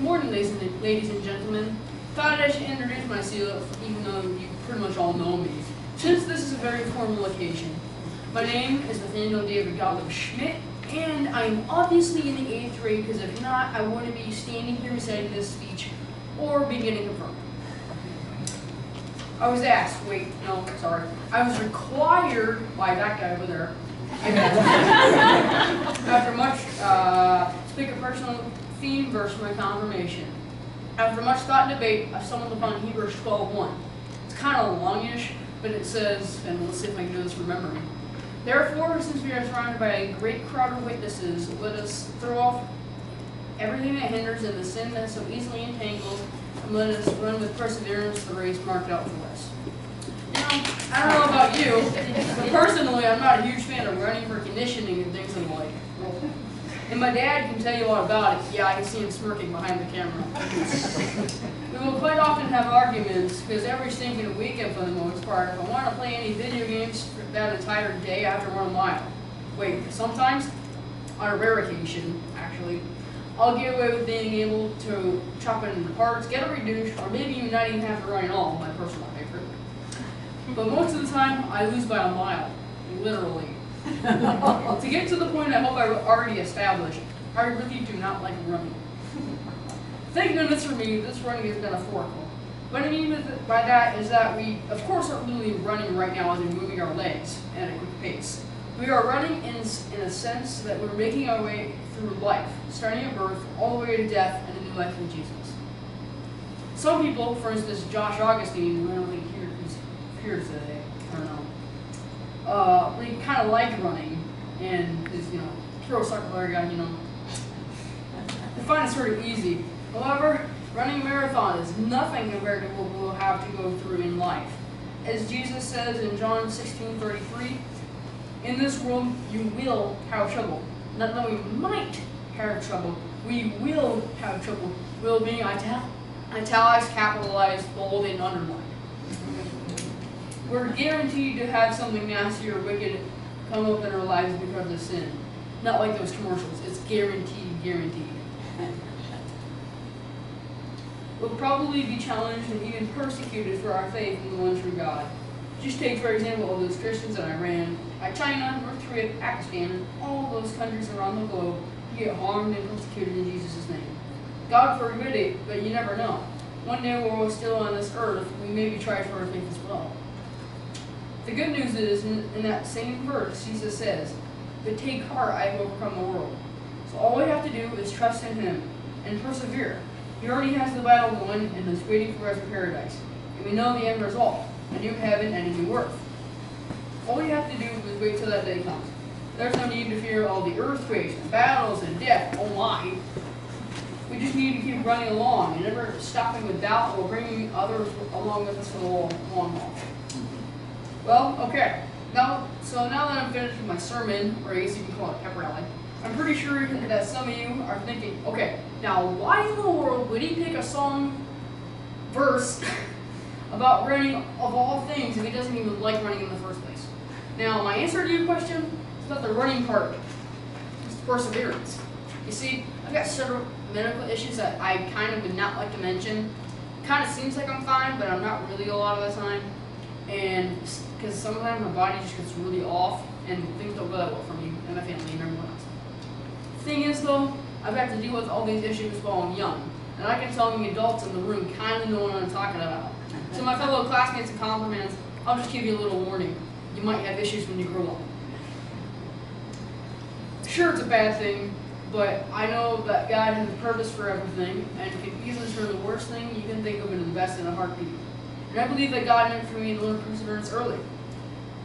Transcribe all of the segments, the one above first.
Good morning, ladies and gentlemen. Thought I should introduce myself, even though you pretty much all know me, since this is a very formal occasion. My name is Nathaniel David Gottlieb Schmidt, and I'm obviously in the 8th grade, because if not, I wouldn't be standing here reciting this speech or be getting confirmed. I was asked, I was required by that guy over there, after much, speak a personal theme verse for my confirmation. After much thought and debate, I stumbled upon Hebrews 12:1. It's kind of longish, but it says, and let's see if I can do this from memory. Therefore, since we are surrounded by a great crowd of witnesses, let us throw off everything that hinders and the sin that so easily entangles, and let us run with perseverance the race marked out for us. Now, I don't know about you, but personally, I'm not a huge fan of running for conditioning and things of the like. And my dad can tell you all about it. Yeah, I can see him smirking behind the camera. We will quite often have arguments, because every stinking weekend for the most part, if I want to play any video games for that entire day, I have to run a mile. Wait, sometimes, on a rare occasion, actually, I'll get away with being able to chop it into parts, get it reduced, or maybe even not even have to run at all, my personal favorite. But most of the time, I lose by a mile, literally. To get to the point I hope I already established, I really do not like running. Thank goodness for me, this running is metaphorical. What I mean by that is that we, of course, aren't really running right now as in moving our legs at a quick pace. We are running in a sense that we're making our way through life, starting at birth, all the way to death, and a new life in Jesus. Some people, for instance, Josh Augustine, who I don't think he's here today, I don't know. They kind of like running, and is, pro soccer player guy, they find it sort of easy. However, running a marathon is nothing compared to what we'll have to go through in life. As Jesus says in John 16:33, in this world you will have trouble. Not that we might have trouble, we will have trouble. Will being italicized, capitalized, bold, and underlined. We're guaranteed to have something nasty or wicked come up in our lives because of sin. Not like those commercials. It's guaranteed, guaranteed. We'll probably be challenged and even persecuted for our faith in the one true God. Just take, for example, all those Christians in Iran, China, North Korea, Pakistan, and all those countries around the globe who get harmed and persecuted in Jesus' name. God forbid it, but you never know. One day while we're still on this earth, we may be tried for our faith as well. The good news is, in that same verse, Jesus says, "But take heart, I have overcome the world." So all we have to do is trust in Him and persevere. He already has the battle won and is waiting for us in paradise. And we know the end result, a new heaven and a new earth. All we have to do is wait till that day comes. There's no need to fear all the earthquakes and battles and death. Oh my. We just need to keep running along and never stopping with doubt or bringing others along with us for the long haul. Well, okay. Now that I'm finished with my sermon, or I guess you can call it pep rally, I'm pretty sure that some of you are thinking, okay, now why in the world would he pick a song verse about running of all things if he doesn't even like running in the first place? Now, my answer to your question is not the running part, it's perseverance. You see, I've got several medical issues that I kind of would not like to mention. Kind of seems like I'm fine, but I'm not really a lot of the time. And because sometimes my body just gets really off and things don't go that well for me and my family and everyone else. The thing is though, I've had to deal with all these issues while I'm young. And I can tell the adults in the room kind of know what I'm talking about. So my fellow classmates and compliments, I'll just give you a little warning. You might have issues when you grow up. Sure, it's a bad thing, but I know that God has a purpose for everything and can easily turn the worst thing you can think of into the best in a heartbeat. And I believe that God meant for me to learn perseverance early.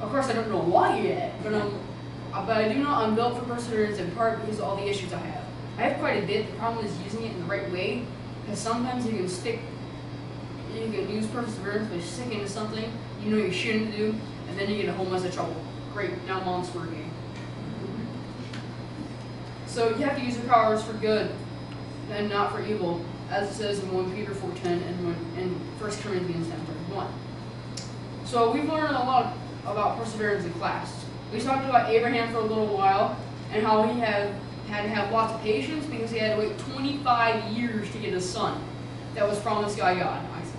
Of course, I don't know why yet, but I do know I'm built for perseverance in part because of all the issues I have. I have quite a bit. The problem is using it in the right way, because sometimes you can use perseverance by sticking to something you know you shouldn't do, and then you get a whole mess of trouble. Great, now mom's for a game. So you have to use your powers for good and not for evil, as it says in 1 Peter 4:10 and 1 Corinthians 10:31. So we've learned a lot about perseverance in class. We talked about Abraham for a little while and how he had had to have lots of patience because he had to wait 25 years to get a son that was promised by God, Isaac.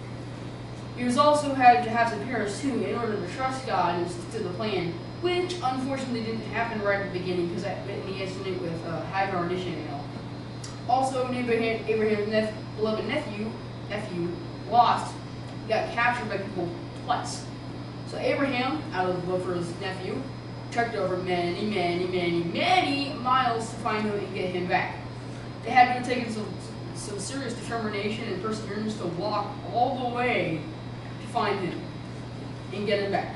He was also had to have some parents too in order to trust God and stick to the plan, which unfortunately didn't happen right at the beginning because that bit in the incident with Hagar and Ishmael. Also, Abraham's beloved nephew, Lot, got captured by people twice. So Abraham, out of love for his nephew, trekked over many miles to find him and get him back. They had to have taken some serious determination and perseverance to walk all the way to find him and get him back.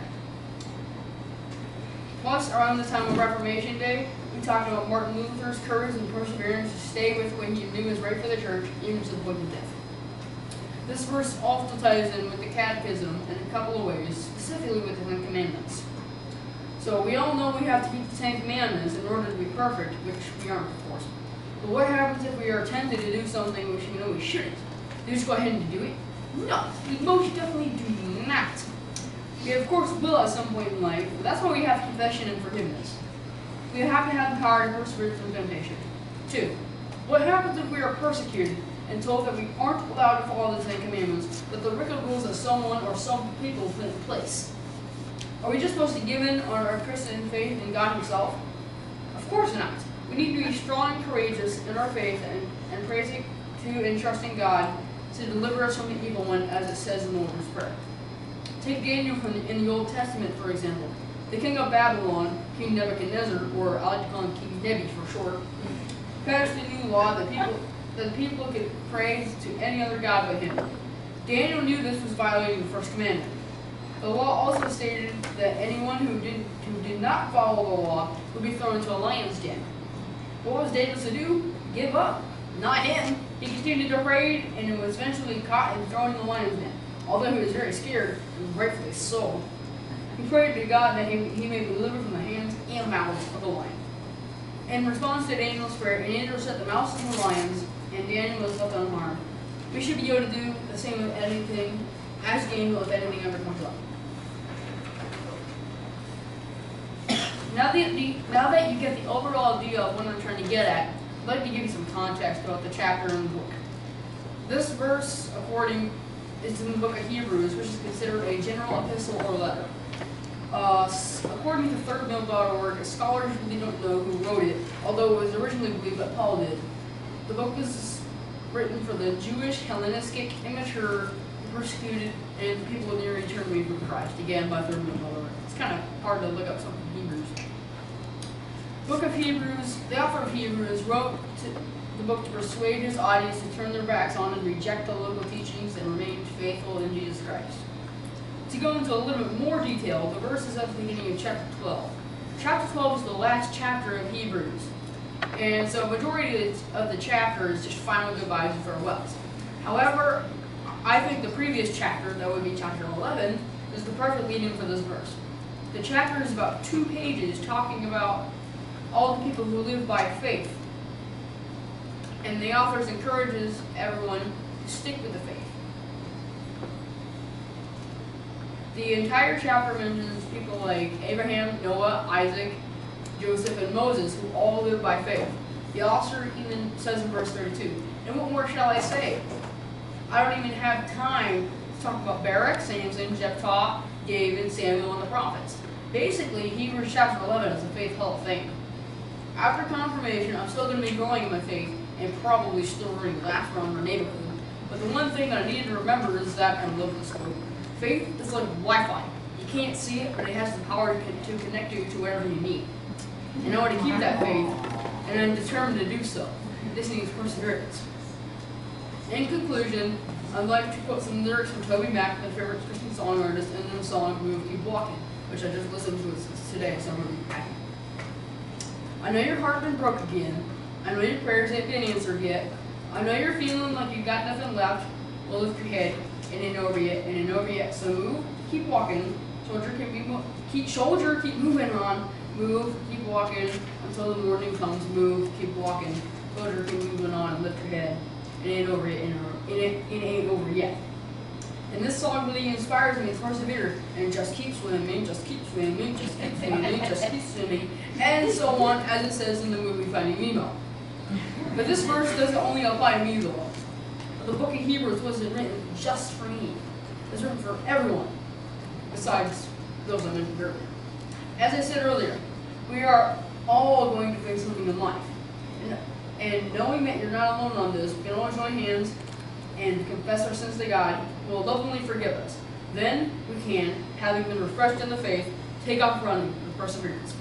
Plus, around the time of Reformation Day, we talked about Martin Luther's courage and perseverance to stay with what he knew was right for the church, even to the point of death. This verse also ties in with the Catechism in a couple of ways, specifically with the Ten Commandments. So we all know we have to keep the Ten Commandments in order to be perfect, which we aren't, of course. But what happens if we are tempted to do something which we know we shouldn't? Do we just go ahead and do it? No, we most definitely do not. We of course will at some point in life, but that's why we have confession and forgiveness. We have to have the power to persevere from temptation. 2. What happens if we are persecuted and told that we aren't allowed to follow the Ten Commandments, but the wicked rules that someone or some people put in place? Are we just supposed to give in on our Christian faith in God Himself? Of course not. We need to be strong and courageous in our faith and praising to and trusting God to deliver us from the evil one, as it says in the Lord's Prayer. Take Daniel in the Old Testament, for example. The king of Babylon, King Nebuchadnezzar, or I like to call him King Nebi for short, passed a new law that the people could pray to any other god but him. Daniel knew this was violating the first commandment. The law also stated that anyone who did not follow the law would be thrown into a lion's den. What was Daniel to do? Give up. Not him. He continued to pray and was eventually caught and thrown in the lion's den. Although he was very scared, and rightfully so, he prayed to God that he may be delivered from the hands and mouths of the lion. In response to Daniel's prayer, an angel set the mouths of the lions, and Daniel was left unharmed. We should be able to do the same with anything, as Daniel, if anything ever comes up. Now that you get the overall idea of what I'm trying to get at, I'd like to give you some context about the chapter in the book. This verse, is in the book of Hebrews, which is considered a general epistle or letter. According to thirdmill.org, scholars really don't know who wrote it, although it was originally believed that Paul did. The book was written for the Jewish, Hellenistic, immature, persecuted, and people with near eternity for Christ, again by thirdmill.org. It's kind of hard to look up something in Hebrews. Book of Hebrews, the author of Hebrews wrote the book to persuade his audience to turn their backs on and reject the local teachings and remain faithful in Jesus Christ. To go into a little bit more detail, the verse is at the beginning of chapter 12. Chapter 12 is the last chapter of Hebrews. And so a majority of the chapter is just final goodbyes and farewells. However, I think the previous chapter, that would be chapter 11, is the perfect lead-in for this verse. The chapter is about 2 pages talking about all the people who live by faith. And the author encourages everyone to stick with the faith. The entire chapter mentions people like Abraham, Noah, Isaac, Joseph, and Moses, who all live by faith. The author even says in verse 32, "And what more shall I say? I don't even have time to talk about Barak, Samson, Jephthah, David, Samuel, and the prophets." Basically, Hebrews chapter 11 is a faith hall of fame. After confirmation, I'm still going to be growing in my faith and probably still running laps around my neighborhood. But the one thing that I need to remember is that, I love this quote, faith is like Wi-Fi. You can't see it, but it has the power to connect you to whatever you need. And I want to keep that faith, and I'm determined to do so. This needs perseverance. In conclusion, I'd like to quote some lyrics from Toby Mac, my favorite Christian song artist, in the song Move, Keep Walking, which I just listened to today, so I'm going to be happy. I know your heart been broke again. I know your prayers ain't been answered yet. I know you're feeling like you got nothing left. Well, lift your head. It ain't over yet. It ain't over yet. So move, keep walking. Soldier, keep moving on. Move, keep walking until the morning comes. Move, keep walking. Soldier, keep moving on. Lift your head. It ain't over yet. It ain't over yet. And this song really inspires me to persevere, and just keep swimming, just keep swimming, just keep swimming, just keep swimming, and so on, as it says in the movie Finding Nemo. But this verse doesn't only apply to me though. The book of Hebrews wasn't written just for me. It's written for everyone, besides those I mentioned earlier. As I said earlier, we are all going to face something in life. And knowing that you're not alone on this, we can all join hands and confess our sins to God, who will lovingly forgive us. Then we can, having been refreshed in the faith, take off running with perseverance.